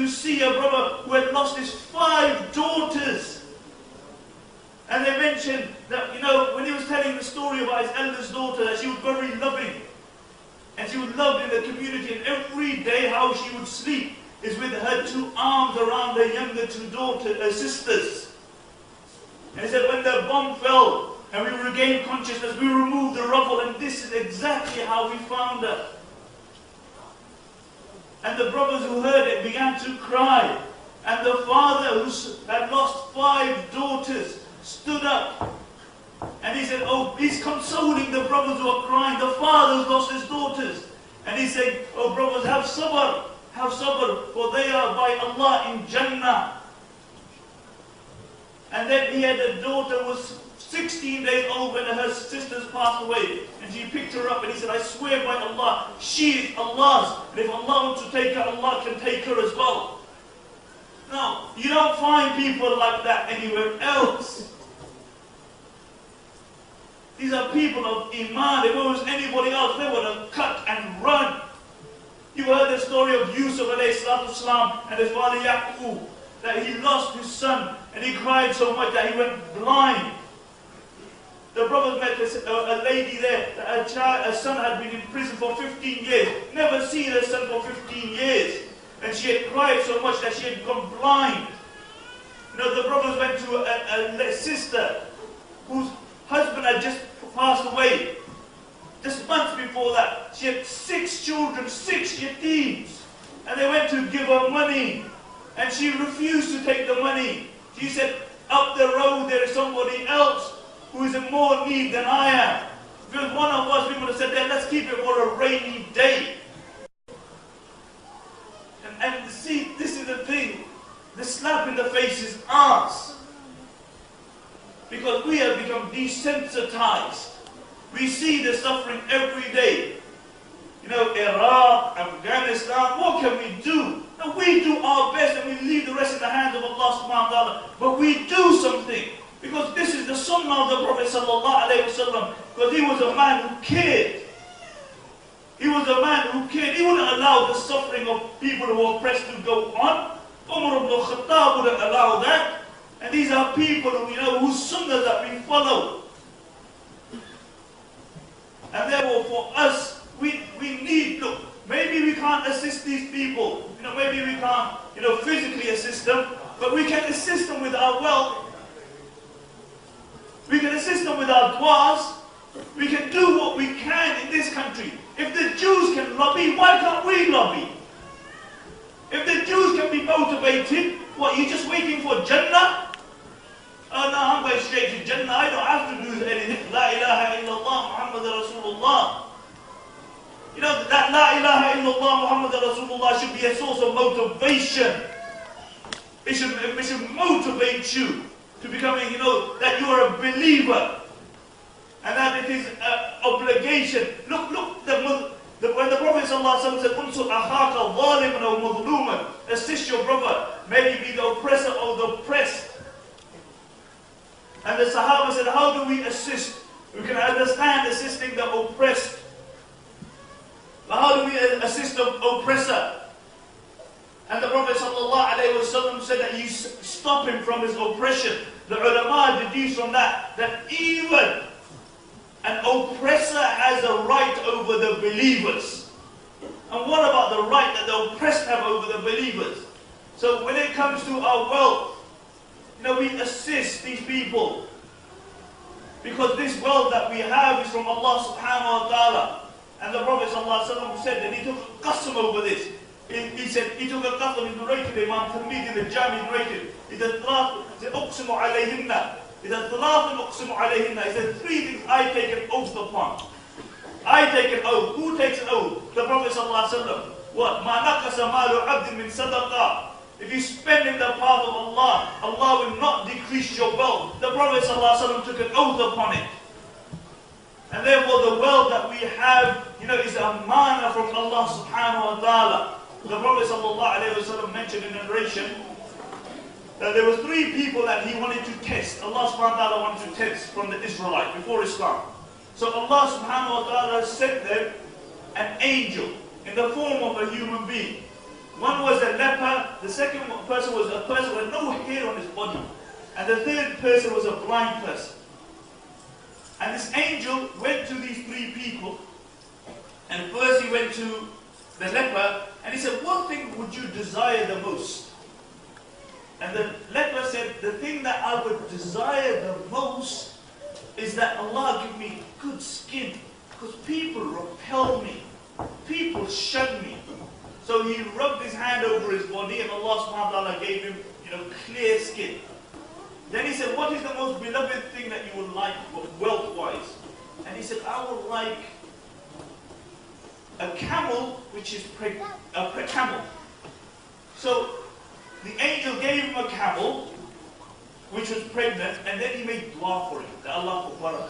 to see a brother who had lost his 5 daughters. And they mentioned that, when he was telling the story about his eldest daughter, that she was very loving. And she was loved in the community, and every day how she would sleep is with her 2 arms around her younger 2 sisters. And he said, when the bomb fell and we regained consciousness, we removed the rubble, and this is exactly how we found her. And the brothers who heard it began to cry. And the father, who had lost 5 daughters, stood up. And he said, he's consoling the brothers who are crying. The father who's lost his daughters. And he said, brothers, have sabr, for they are by Allah in Jannah. And then he had a daughter who was 16 days old when her sisters passed away. And she picked her up and he said, I swear by Allah, she is Allah's. And if Allah wants to take her, Allah can take her as well. Now, you don't find people like that anywhere else. These are people of Iman. If it was anybody else, they would have cut and run. You heard the story of Yusuf ﷺ and his father Yaqub, that he lost his son and he cried so much that he went blind. The brothers met a lady there, her son had been in prison for 15 years, never seen her son for 15 years. And she had cried so much that she had gone blind. The brothers went to a sister whose husband had just passed away. Just months before that, she had 6 children, 6 yateens. And they went to give her money. And she refused to take the money. She said, up the road there is somebody else who is in more need than I am. If it was one of us, we would have said, let's keep it for a rainy day. And see, this is the thing. The slap in the face is ours. Because we have become desensitized. We see the suffering every day. Iraq, Afghanistan, what can we do? No, we do our best and we leave the rest in the hands of Allah subhanahu wa ta'ala. But we do something. Because this is the sunnah of the Prophet sallallahu alayhi wa sallam. Because he was a man who cared. He was a man who cared. He wouldn't allow the suffering of people who were oppressed to go on. Umar ibn Khattab wouldn't allow that. And these are people who, whose sunnah that we follow. And therefore for us, we need, look, maybe we can't assist these people. Maybe we can't, physically assist them. But we can assist them with our wealth. We can assist them with our du'as. We can do what we can in this country. If the Jews can lobby, why can't we lobby? If the Jews can be motivated, what, you just waiting for Jannah? Oh no, I'm going straight to Jannah. I don't have to do anything. La ilaha illallah Muhammad Rasulullah. That La ilaha illallah Muhammad Rasulullah should be a source of motivation. It should motivate you to becoming, that you are a believer. And that it is an obligation. Look, when the Prophet ﷺ said, "Unsur akhaka zaliman aw mazluman," assist your brother, may he be the oppressor or the oppressed. And the Sahaba said, how do we assist? We can understand assisting the oppressed. But how do we assist the oppressor? And the Prophet ﷺ said that you stop him from his oppression. The ulama deduce from that even an oppressor has a right over the believers. And what about the right that the oppressed have over the believers? So when it comes to our wealth, we assist these people. Because this wealth that we have is from Allah subhanahu wa ta'ala. And the Prophet ﷺ said that he took a qasam over this. He said, he took a qasam, he narrated, Imam Tirmidhi in the Jami narrated. He said, أُقْسِمُ عَلَيْهِنَّ. He said, he said, 3 things I take an oath upon. I take an oath. Who takes an oath? The Prophet ﷺ. What? مَا نَقَسَ مَالُ عَبْدٍ مِّن صَدَقَةٍ. If you spend in the path of Allah, Allah will not decrease your wealth. The Prophet ﷺ took an oath upon it. And therefore the wealth that we have, is a mana from Allah subhanahu wa ta'ala. The Prophet ﷺ mentioned in the narration that there were 3 people that he wanted to test. Allah subhanahu wa ta'ala wanted to test from the Israelites before Islam. So Allah subhanahu wa ta'ala sent them an angel in the form of a human being. One was a leper the second person was a person with no hair on his body. And the third person was a blind person. And this angel went to these three people. And first he went to the leper and he said, what thing would you desire the most? And the leper said, the thing that I would desire the most is that Allah give me good skin. Because people repel me. People shun me. So he rubbed his hand over his body and Allah subhanahu wa ta'ala gave him, clear skin. Then he said, what is the most beloved thing that you would like wealth-wise? And he said, I would like a camel which is a camel. So the angel gave him a camel which was pregnant, and then he made dua for it, that Allah for barakah.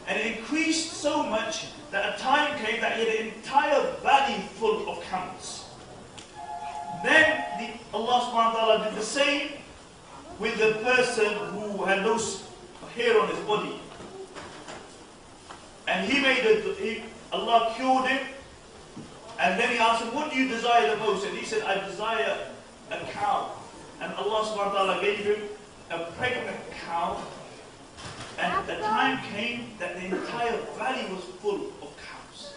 And it increased so much that a time came that he had an entire valley full of camels. Then Allah subhanahu wa ta'ala did the same with the person who had no hair on his body. And Allah cured him. And then he asked him, what do you desire the most? And he said, I desire a cow. And Allah subhanahu wa ta'ala gave him a pregnant cow. And the time came that the entire valley was full of cows.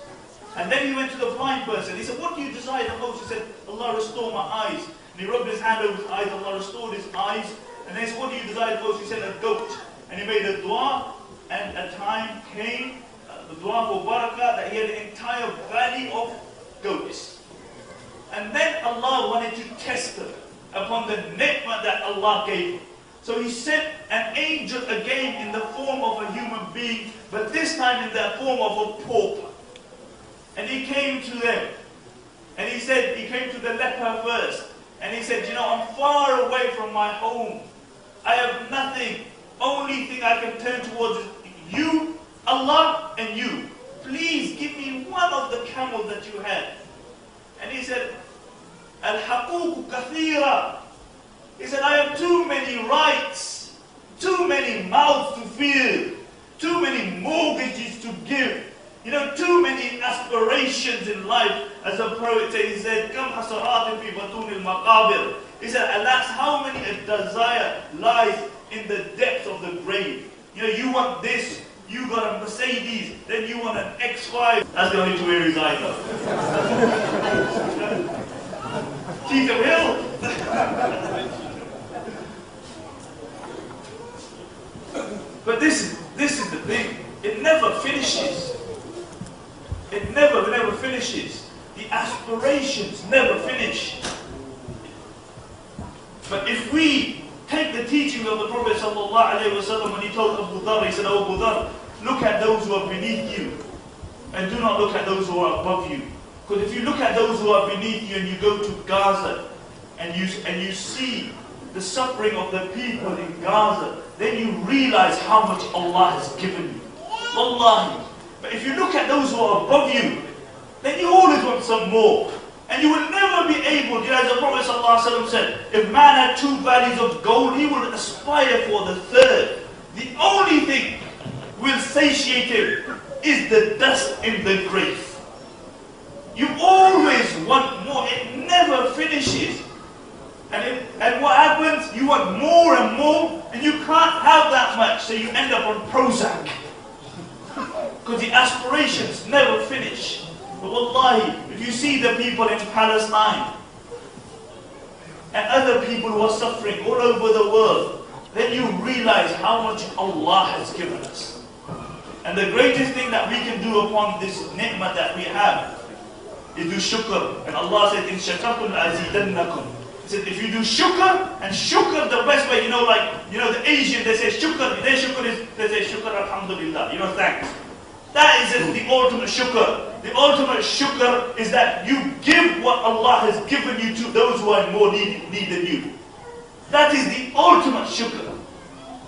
And then he went to the blind person. He said, what do you desire the most? He said, Allah restore my eyes. And he rubbed his hand over his eyes. Allah restored his eyes. And then he said, what do you desire the most? He said, a goat. And he made a dua. And a time came, the dua for barakah, that he had an entire valley of goats. And then Allah wanted to test him upon the ni'mah that Allah gave him. So he sent an angel again in the form of a human being, but this time in the form of a pauper. And he came to them. And he said, he came to the leper first. And he said, I'm far away from my home. I have nothing. Only thing I can turn towards is you, Allah, and you. Please give me one of the camels that you had. And he said, Al-Haquq kathira. He said, I have too many rights, too many mouths to fill, too many mortgages to give, too many aspirations in life. As a poet said, he said, Kam hasaratin fi batun al-maqabir. He said, alas, how many a desire lies in the depths of the grave. You want this, you got a Mercedes, then you want an X5. That's the only two areas I know. Cheatham Hill. But this is the thing. It never finishes. It never finishes. The aspirations never finish. But if we take the teaching of the Prophet ﷺ when he told Abu Dharr, he said, oh Abu Dharr, look at those who are beneath you and do not look at those who are above you. Because if you look at those who are beneath you and you go to Gaza and you see the suffering of the people in Gaza, then you realize how much Allah has given you. Wallahi. But if you look at those who are above you, then you always want some more. And you will never be able, as the Prophet ﷺ said, if man had 2 valleys of gold, he will aspire for the third. The only thing will satiate him is the dust in the grave. You always want more. It never finishes. And what happens? You want more and more, and you can't have that much, so you end up on Prozac. Because the aspirations never finish. But wallahi, if you see the people in Palestine, and other people who are suffering all over the world, then you realize how much Allah has given us. And the greatest thing that we can do upon this ni'mah that we have is do shukr. And Allah said, in shakartum azidannakum. He said, if you do shukr, and shukr the best way, the Asian, they say shukr, their shukr is, they say shukr alhamdulillah, thanks. That is the ultimate shukr. The ultimate shukr is that you give what Allah has given you to those who are in more need than you. That is the ultimate shukr.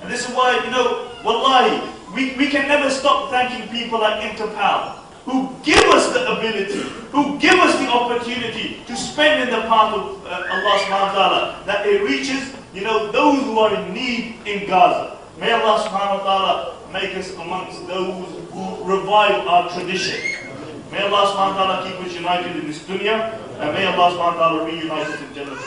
And this is why, wallahi, we can never stop thanking people like Interpal, who give us the ability, who give us the opportunity to spend in the path of Allah subhanahu wa ta'ala, that it reaches, those who are in need in Gaza. May Allah subhanahu wa ta'ala make us amongst those who revive our tradition. May Allah subhanahu wa ta'ala keep us united in this dunya, and may Allah subhanahu wa ta'ala reunite us in Jannah.